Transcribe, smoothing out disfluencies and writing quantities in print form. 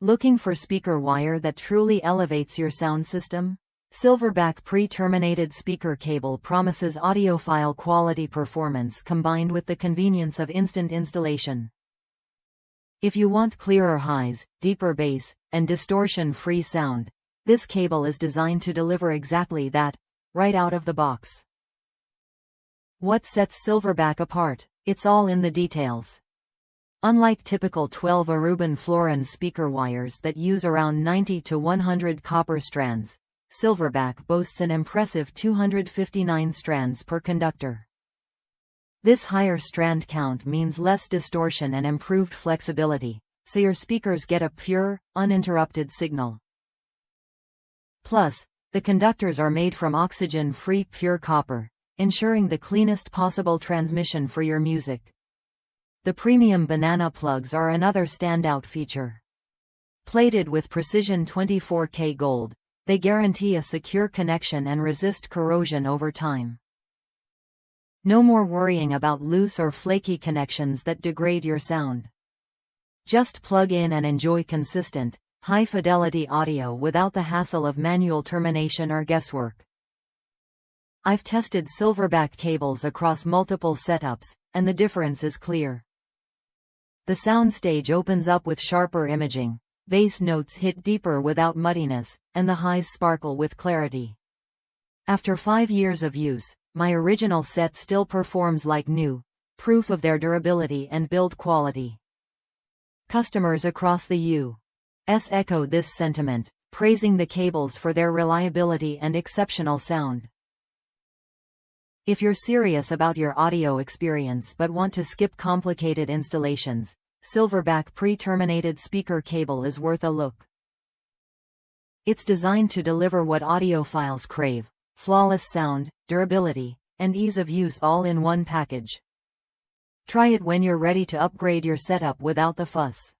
Looking for speaker wire that truly elevates your sound system? Silverback Pre-Terminated Speaker Cable promises audiophile quality performance combined with the convenience of instant installation. If you want clearer highs, deeper bass, and distortion-free sound, this cable is designed to deliver exactly that, right out of the box. What sets Silverback apart? It's all in the details. Unlike typical 12 Aruban fluorine speaker wires that use around 90 to 100 copper strands, Silverback boasts an impressive 259 strands per conductor. This higher strand count means less distortion and improved flexibility, so your speakers get a pure, uninterrupted signal. Plus, the conductors are made from oxygen-free pure copper, ensuring the cleanest possible transmission for your music. The premium banana plugs are another standout feature. Plated with precision 24K gold, they guarantee a secure connection and resist corrosion over time. No more worrying about loose or flaky connections that degrade your sound. Just plug in and enjoy consistent, high-fidelity audio without the hassle of manual termination or guesswork. I've tested Silverback cables across multiple setups, and the difference is clear. The soundstage opens up with sharper imaging, bass notes hit deeper without muddiness, and the highs sparkle with clarity. After 5 years of use, my original set still performs like new, proof of their durability and build quality. Customers across the U.S. echo this sentiment, praising the cables for their reliability and exceptional sound. If you're serious about your audio experience but want to skip complicated installations, Silverback Pre-Terminated Speaker Cable is worth a look. It's designed to deliver what audiophiles crave: flawless sound, durability, and ease of use all in one package. Try it when you're ready to upgrade your setup without the fuss.